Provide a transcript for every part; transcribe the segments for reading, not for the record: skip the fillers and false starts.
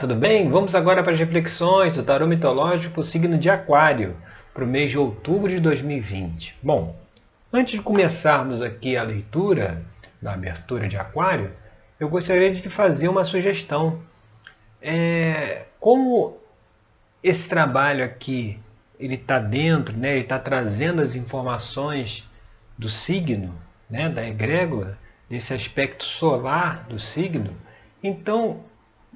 Tudo bem? Vamos agora para as reflexões do tarô mitológico para o signo de Aquário, para o mês de outubro de 2020. Bom, antes de começarmos aqui a leitura da abertura de Aquário, eu gostaria de fazer uma sugestão. Como esse trabalho aqui ele está dentro, né, ele está trazendo as informações do signo, né, da egrégora, desse aspecto solar do signo, então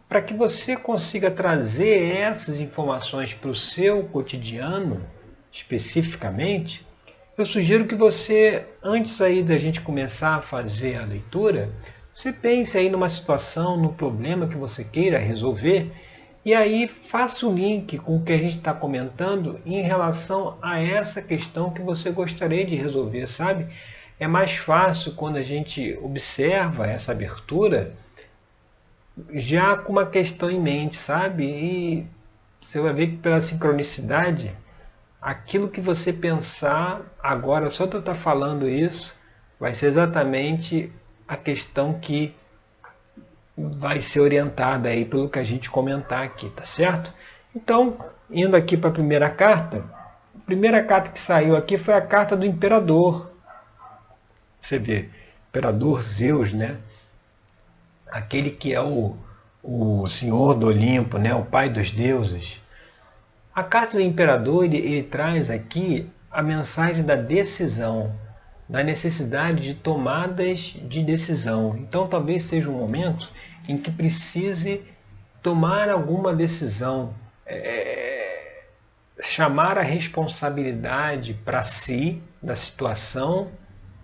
para que você consiga trazer essas informações para o seu cotidiano, especificamente, eu sugiro que você, antes aí da gente começar a fazer a leitura, você pense aí numa situação, num problema que você queira resolver, e aí faça o link com o que a gente está comentando em relação a essa questão que você gostaria de resolver, sabe? É mais fácil quando a gente observa essa abertura já com uma questão em mente, sabe? E você vai ver que pela sincronicidade, aquilo que você pensar agora, só de eu estar falando isso, vai ser exatamente a questão que vai ser orientada aí pelo que a gente comentar aqui, tá certo? Então, indo aqui para a primeira carta que saiu aqui foi a carta do Imperador. Você vê, Imperador Zeus, né? Aquele que é o Senhor do Olimpo, né? O Pai dos deuses. A carta do Imperador ele traz aqui a mensagem da decisão, da necessidade de tomadas de decisão. Então talvez seja um momento em que precise tomar alguma decisão, chamar a responsabilidade para si da situação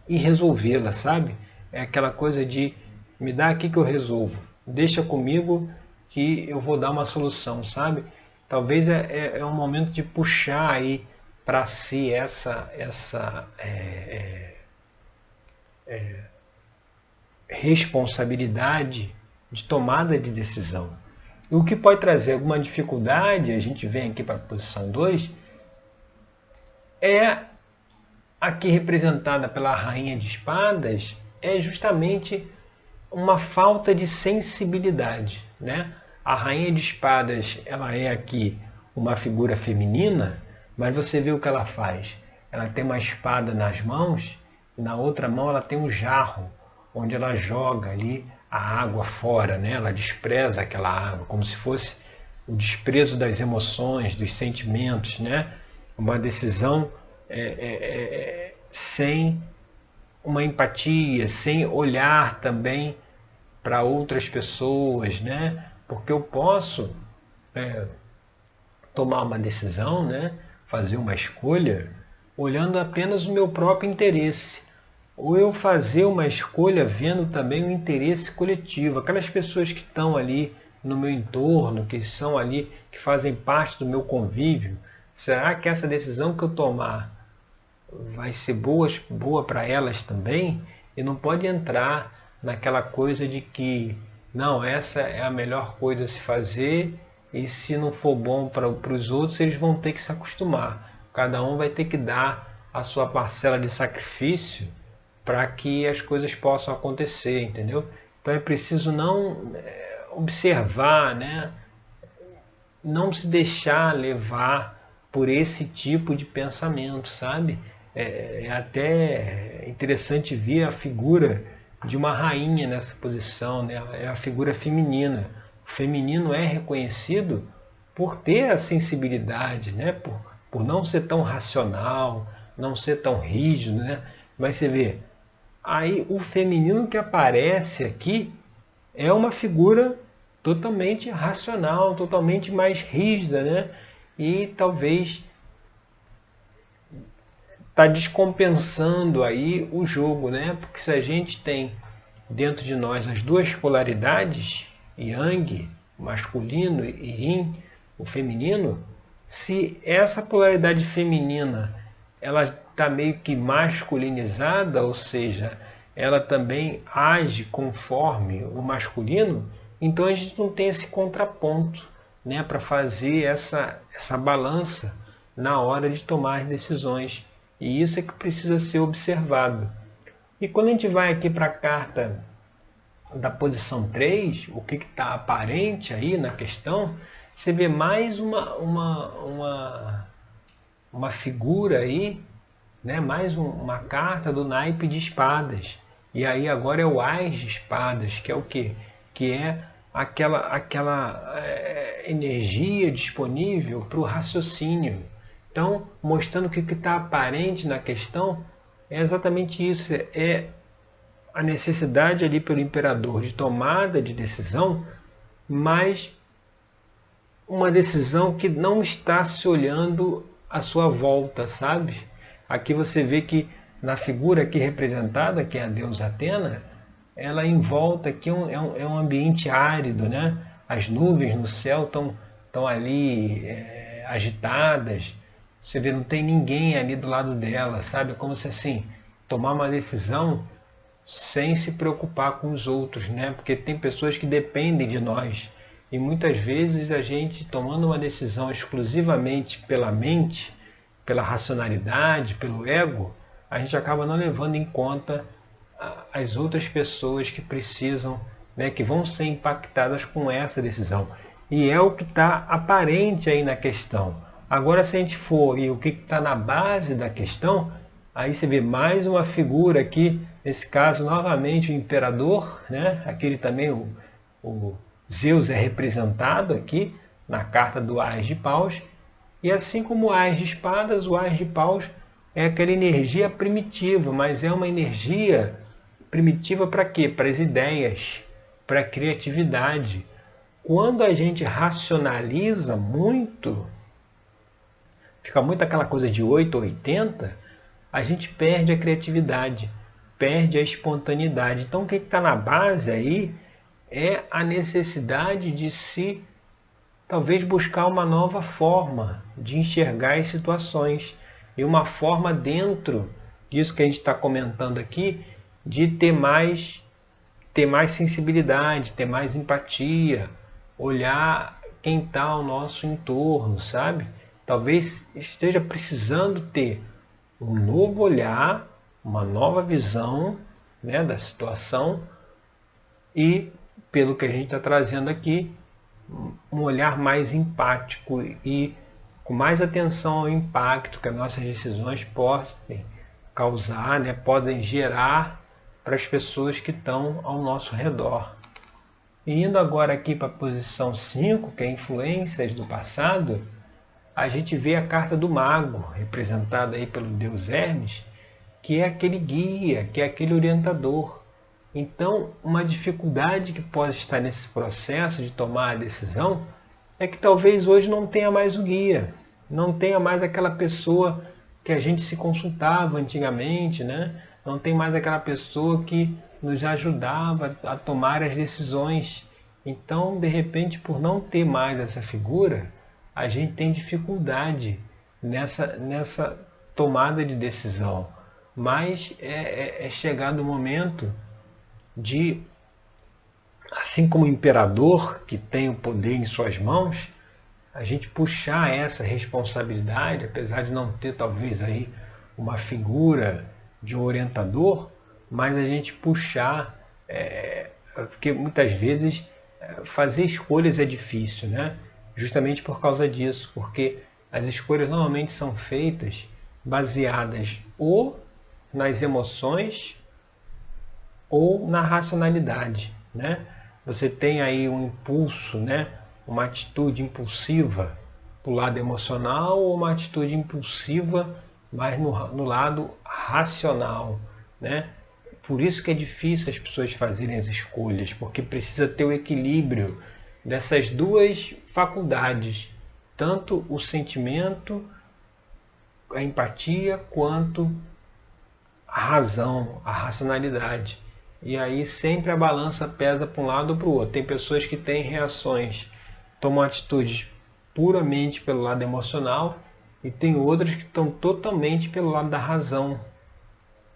e resolvê-la, sabe? É aquela coisa de me dá aqui que eu resolvo, deixa comigo que eu vou dar uma solução, sabe? Talvez é um momento de puxar aí para si essa responsabilidade de tomada de decisão. E o que pode trazer alguma dificuldade, a gente vem aqui para a posição 2, é aqui representada pela Rainha de Espadas, é justamente uma falta de sensibilidade, né? A Rainha de Espadas, ela é aqui uma figura feminina, mas você vê o que ela faz. Ela tem uma espada nas mãos e na outra mão ela tem um jarro, onde ela joga ali a água fora, né? Ela despreza aquela água, como se fosse o desprezo das emoções, dos sentimentos, né? Uma decisão sem uma empatia, sem olhar também para outras pessoas, né? Porque eu posso tomar uma decisão, né? Fazer uma escolha, olhando apenas o meu próprio interesse. Ou eu fazer uma escolha vendo também o interesse coletivo, aquelas pessoas que estão ali no meu entorno, que são ali, que fazem parte do meu convívio. Será que essa decisão que eu tomar vai ser boa para elas também? E não pode entrar naquela coisa de que não, essa é a melhor coisa a se fazer e se não for bom para os outros, eles vão ter que se acostumar. Cada um vai ter que dar a sua parcela de sacrifício para que as coisas possam acontecer, entendeu? Então é preciso não observar, né? Não se deixar levar por esse tipo de pensamento, sabe? É até interessante ver a figura de uma rainha nessa posição, né? É a figura feminina. O feminino é reconhecido por ter a sensibilidade, né? Por não ser tão racional, não ser tão rígido, né? Mas você vê, aí o feminino que aparece aqui é uma figura totalmente racional, totalmente mais rígida, né? E talvez está descompensando aí o jogo, né? Porque se a gente tem dentro de nós as duas polaridades, Yang, o masculino, e Yin, o feminino, se essa polaridade feminina ela está meio que masculinizada, ou seja, ela também age conforme o masculino, então a gente não tem esse contraponto, né, para fazer essa balança na hora de tomar as decisões. E isso é que precisa ser observado. E quando a gente vai aqui para a carta da posição 3, o que está aparente aí na questão, você vê mais uma figura aí, né? Mais uma carta do naipe de espadas. E aí agora é o Ás de espadas, que é o quê? Que é aquela energia disponível para o raciocínio. Então, mostrando que o que está aparente na questão é exatamente isso, é a necessidade ali pelo imperador de tomada de decisão, mas uma decisão que não está se olhando à sua volta, sabe? Aqui você vê que na figura aqui representada, que é a deusa Atena, ela em volta aqui é um ambiente árido, né? As nuvens no céu estão ali agitadas. Você vê, não tem ninguém ali do lado dela, sabe? Como se assim, tomar uma decisão sem se preocupar com os outros, né? Porque tem pessoas que dependem de nós. E muitas vezes a gente tomando uma decisão exclusivamente pela mente, pela racionalidade, pelo ego, a gente acaba não levando em conta as outras pessoas que precisam, né, que vão ser impactadas com essa decisão. E é o que está aparente aí na questão. Agora, se a gente for e o que está na base da questão, aí você vê mais uma figura aqui, nesse caso, novamente, o imperador, né? Aquele também, o Zeus é representado aqui na carta do Ás de Paus. E assim como o Ás de Espadas, o Ás de Paus é aquela energia primitiva, mas é uma energia primitiva para quê? Para as ideias, para a criatividade. Quando a gente racionaliza muito, fica muito aquela coisa de 8 ou 80, a gente perde a criatividade, perde a espontaneidade. Então o que está na base aí é a necessidade de se, talvez, buscar uma nova forma de enxergar as situações. E uma forma dentro disso que a gente está comentando aqui, de ter mais sensibilidade, ter mais empatia, olhar quem está ao nosso entorno, sabe? Talvez esteja precisando ter um novo olhar, uma nova visão, né, da situação e, pelo que a gente está trazendo aqui, um olhar mais empático e com mais atenção ao impacto que as nossas decisões podem causar, né, podem gerar para as pessoas que estão ao nosso redor. E indo agora aqui para a posição 5, que é influências do passado, a gente vê a carta do mago, representada aí pelo deus Hermes, que é aquele guia, que é aquele orientador. Então, uma dificuldade que pode estar nesse processo de tomar a decisão é que talvez hoje não tenha mais o guia, não tenha mais aquela pessoa que a gente se consultava antigamente, né? Não tem mais aquela pessoa que nos ajudava a tomar as decisões. Então, de repente, por não ter mais essa figura, a gente tem dificuldade nessa tomada de decisão. Mas é chegado o momento de, assim como o imperador, que tem o poder em suas mãos, a gente puxar essa responsabilidade, apesar de não ter talvez aí uma figura de um orientador, mas a gente puxar, porque muitas vezes fazer escolhas é difícil, né? Justamente por causa disso, porque as escolhas normalmente são feitas baseadas ou nas emoções ou na racionalidade, né? Você tem aí um impulso, né? Uma atitude impulsiva para o lado emocional ou uma atitude impulsiva mais no lado racional, né? Por isso que é difícil as pessoas fazerem as escolhas, porque precisa ter o equilíbrio dessas duas faculdades, tanto o sentimento, a empatia, quanto a razão, a racionalidade. E aí sempre a balança pesa para um lado ou para o outro. Tem pessoas que têm reações, tomam atitudes puramente pelo lado emocional, e tem outras que estão totalmente pelo lado da razão.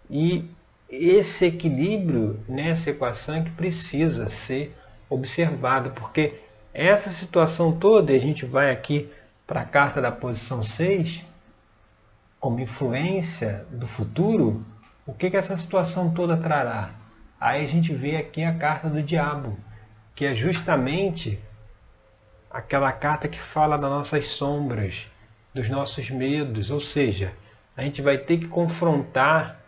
E esse equilíbrio nessa equação é que precisa ser observado, porque essa situação toda, e a gente vai aqui para a carta da posição 6, como influência do futuro, o que essa situação toda trará? Aí a gente vê aqui a carta do diabo, que é justamente aquela carta que fala das nossas sombras, dos nossos medos, ou seja, a gente vai ter que confrontar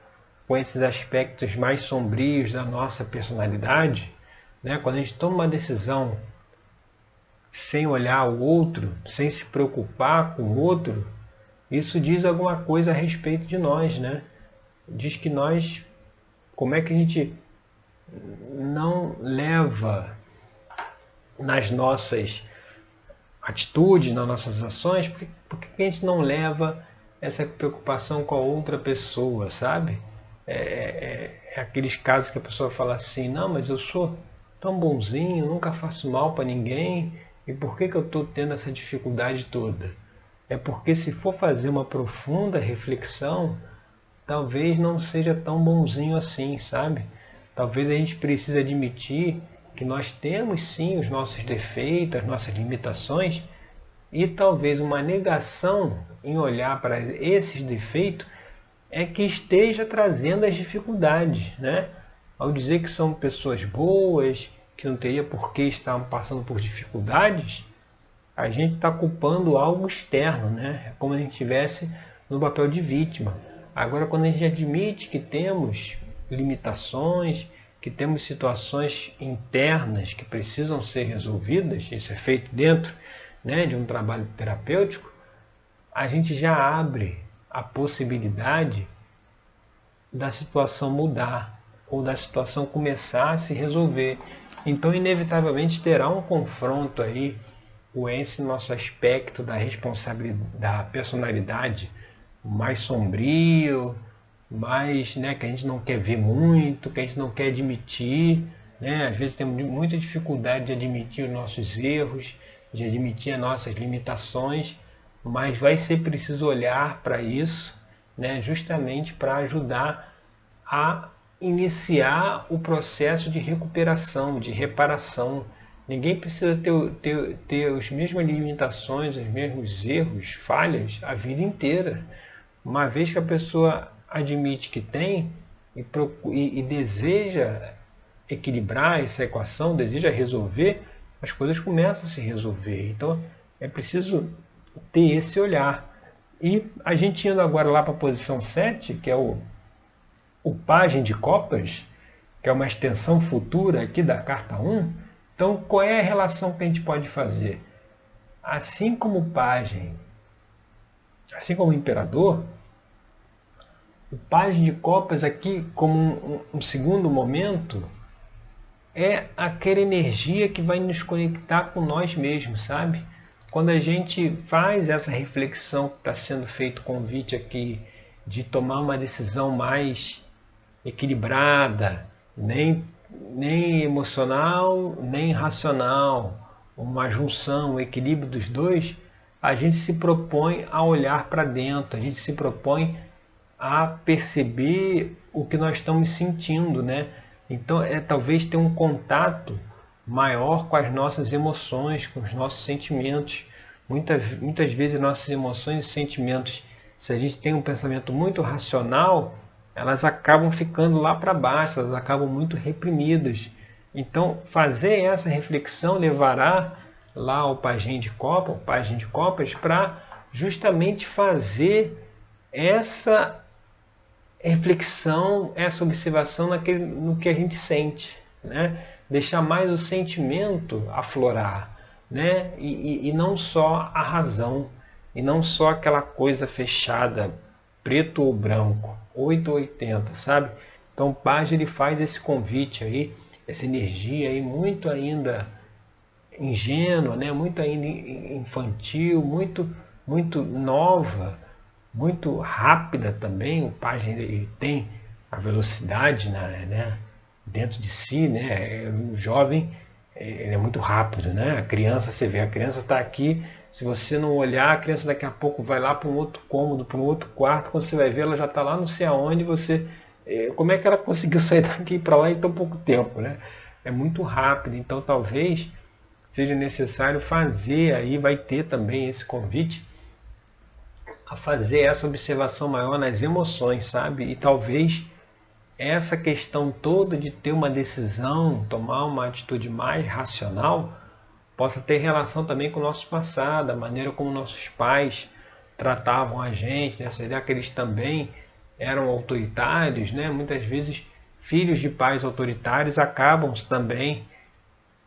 com esses aspectos mais sombrios da nossa personalidade, né? Quando a gente toma uma decisão sem olhar o outro, sem se preocupar com o outro, isso diz alguma coisa a respeito de nós, né? Diz que nós, como é que a gente não leva nas nossas atitudes, nas nossas ações, por que a gente não leva essa preocupação com a outra pessoa, sabe? É aqueles casos que a pessoa fala assim, não, mas eu sou tão bonzinho, nunca faço mal para ninguém, e por que eu estou tendo essa dificuldade toda? É porque se for fazer uma profunda reflexão, talvez não seja tão bonzinho assim, sabe? Talvez a gente precise admitir que nós temos sim os nossos defeitos, as nossas limitações, e talvez uma negação em olhar para esses defeitos é que esteja trazendo as dificuldades, né? Ao dizer que são pessoas boas, que não teria por que estar passando por dificuldades, a gente está culpando algo externo, né? É como se a gente estivesse no papel de vítima. Agora, quando a gente admite que temos limitações, que temos situações internas que precisam ser resolvidas, isso é feito dentro, né, de um trabalho terapêutico, a gente já abre a possibilidade da situação mudar ou da situação começar a se resolver. Então, inevitavelmente, terá um confronto aí com esse nosso aspecto da responsabilidade, da personalidade mais sombrio, mais, né, que a gente não quer ver muito, que a gente não quer admitir, né? Às vezes temos muita dificuldade de admitir os nossos erros, de admitir as nossas limitações, mas vai ser preciso olhar para isso, né, justamente para ajudar a iniciar o processo de recuperação, de reparação. Ninguém precisa ter as mesmas limitações, os mesmos erros, falhas a vida inteira. Uma vez que a pessoa admite que tem e deseja equilibrar essa equação, deseja resolver, as coisas começam a se resolver. Então é preciso ter esse olhar. E a gente indo agora lá para a posição 7, que é o pajem de copas, que é uma extensão futura aqui da carta 1. Então, qual é a relação que a gente pode fazer? Assim como o pajem, assim como o imperador, o pajem de copas aqui, como um segundo momento, é aquela energia que vai nos conectar com nós mesmos, sabe? Quando a gente faz essa reflexão que está sendo feito o convite aqui, de tomar uma decisão mais equilibrada, nem emocional, nem racional, uma junção, um equilíbrio dos dois, a gente se propõe a olhar para dentro, a gente se propõe a perceber o que nós estamos sentindo, né? Então talvez ter um contato maior com as nossas emoções, com os nossos sentimentos. Muitas vezes nossas emoções e sentimentos, se a gente tem um pensamento muito racional, elas acabam ficando lá para baixo, elas acabam muito reprimidas. Então, fazer essa reflexão levará lá ao pajem de copas, para justamente fazer essa reflexão, essa observação no que a gente sente, né? Deixar mais o sentimento aflorar, né? E não só a razão, e não só aquela coisa fechada, preto ou branco, 8 ou 80, sabe? Então o pajem ele faz esse convite aí, essa energia aí muito ainda ingênua, né? Muito ainda infantil, muito nova, muito rápida também. O pajem ele tem a velocidade, né, dentro de si, né? O jovem ele é muito rápido, né? A criança, você vê, a criança está aqui, se você não olhar, a criança daqui a pouco vai lá para um outro cômodo, para um outro quarto, quando você vai ver, ela já está lá não sei aonde, como é que ela conseguiu sair daqui para lá em tão pouco tempo, né? É muito rápido, então talvez seja necessário fazer, aí vai ter também esse convite, a fazer essa observação maior nas emoções, sabe? E talvez essa questão toda de ter uma decisão, tomar uma atitude mais racional, possa ter relação também com o nosso passado, a maneira como nossos pais tratavam a gente, né? Será que eles também eram autoritários, né? Muitas vezes filhos de pais autoritários acabam também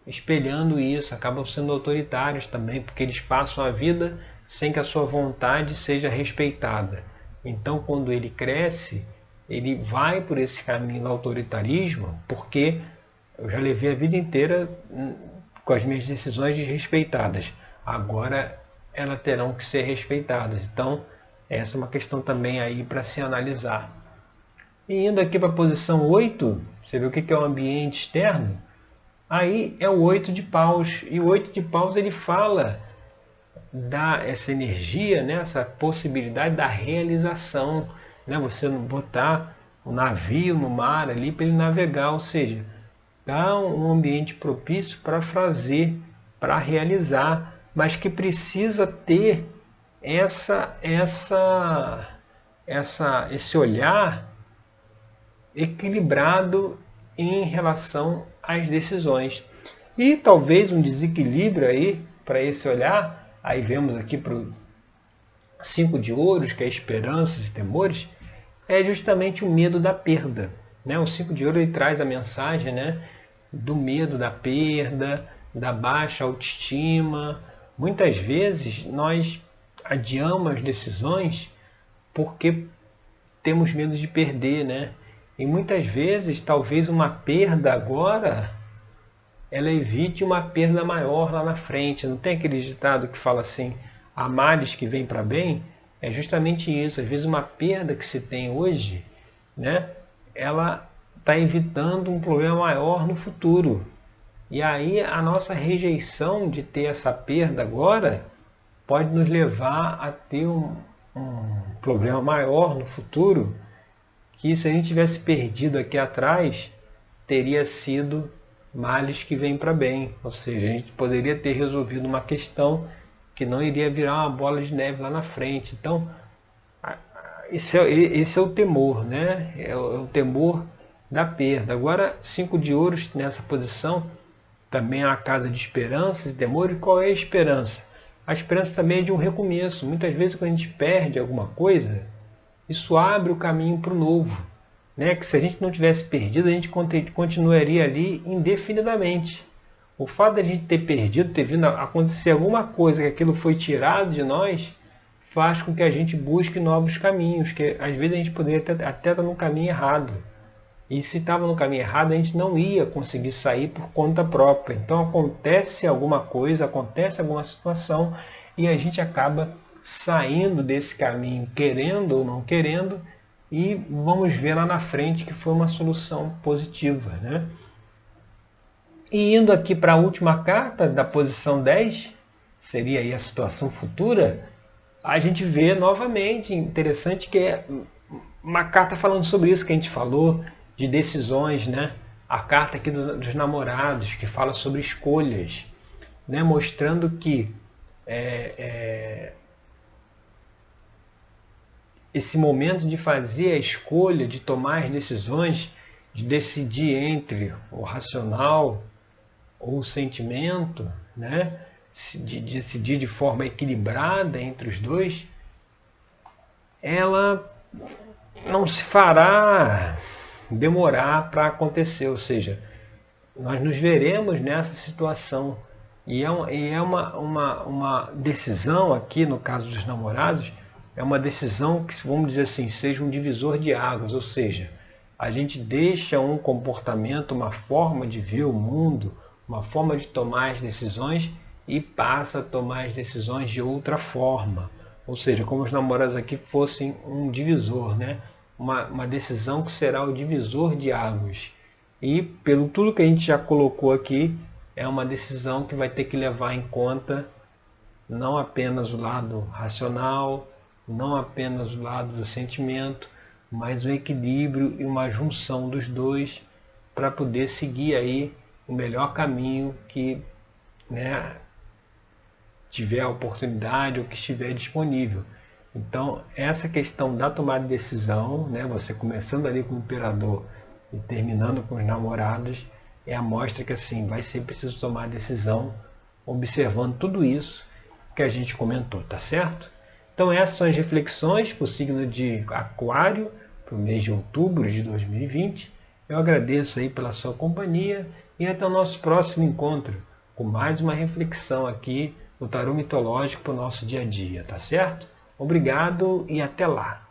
espelhando isso, acabam sendo autoritários também, porque eles passam a vida sem que a sua vontade seja respeitada. Então, quando ele cresce, ele vai por esse caminho do autoritarismo, porque eu já levei a vida inteira com as minhas decisões desrespeitadas. Agora elas terão que ser respeitadas. Então, essa é uma questão também aí para se analisar. E indo aqui para a posição 8, você vê o que é o ambiente externo? Aí é o 8 de paus. E o 8 de paus ele fala da essa energia, né, essa possibilidade da realização. Né, você não botar o navio no mar ali para ele navegar, ou seja, dá um ambiente propício para fazer, para realizar, mas que precisa ter esse olhar equilibrado em relação às decisões. E talvez um desequilíbrio aí para esse olhar, aí vemos aqui para o 5 de ouros, que é esperanças e temores, é justamente o medo da perda. Né? O 5 de ouro ele traz a mensagem, né, do medo da perda, da baixa autoestima. Muitas vezes nós adiamos as decisões porque temos medo de perder, né? E muitas vezes, talvez uma perda agora, ela evite uma perda maior lá na frente. Não tem aquele ditado que fala assim, há males que vêm para bem? É justamente isso. Às vezes uma perda que se tem hoje, né, ela está evitando um problema maior no futuro. E aí a nossa rejeição de ter essa perda agora pode nos levar a ter um problema maior no futuro, que se a gente tivesse perdido aqui atrás, teria sido males que vêm para bem. Ou seja, a gente poderia ter resolvido uma questão que não iria virar uma bola de neve lá na frente. Então, esse é o temor, né? É o temor da perda. Agora, 5 de ouros nessa posição, também é uma casa de esperanças e temor. E qual é a esperança? A esperança também é de um recomeço. Muitas vezes, quando a gente perde alguma coisa, isso abre o caminho para o novo. Né? Que se a gente não tivesse perdido, a gente continuaria ali indefinidamente. O fato de a gente ter perdido, ter vindo a acontecer alguma coisa, que aquilo foi tirado de nós, faz com que a gente busque novos caminhos, que às vezes a gente poderia até estar no caminho errado. E se estava no caminho errado, a gente não ia conseguir sair por conta própria. Então acontece alguma coisa, acontece alguma situação, e a gente acaba saindo desse caminho, querendo ou não querendo, e vamos ver lá na frente que foi uma solução positiva. Né? E indo aqui para a última carta, da posição 10, seria aí a situação futura, a gente vê novamente, interessante que é uma carta falando sobre isso que a gente falou, de decisões, né? A carta aqui dos namorados, que fala sobre escolhas, né? Mostrando que esse momento de fazer a escolha, de tomar as decisões, de decidir entre o racional ou o sentimento, né? De decidir de forma equilibrada entre os dois, ela não se fará demorar para acontecer, ou seja, nós nos veremos nessa situação. E é uma decisão aqui, no caso dos namorados, é uma decisão que, vamos dizer assim, seja um divisor de águas, ou seja, a gente deixa um comportamento, uma forma de ver o mundo, uma forma de tomar as decisões e passa a tomar as decisões de outra forma. Ou seja, como os namorados aqui fossem um divisor, né? Uma decisão que será o divisor de águas. E pelo tudo que a gente já colocou aqui, é uma decisão que vai ter que levar em conta não apenas o lado racional, não apenas o lado do sentimento, mas um equilíbrio e uma junção dos dois para poder seguir aí o melhor caminho que, né, tiver a oportunidade ou que estiver disponível. Então, essa questão da tomada de decisão, né, você começando ali com o imperador, e terminando com os namorados, é a mostra que assim vai ser preciso tomar decisão observando tudo isso que a gente comentou, tá certo? Então essas são as reflexões para o signo de Aquário para o mês de outubro de 2020. Eu agradeço aí pela sua companhia e até o nosso próximo encontro com mais uma reflexão aqui no Tarô Mitológico para o nosso dia a dia, tá certo? Obrigado e até lá!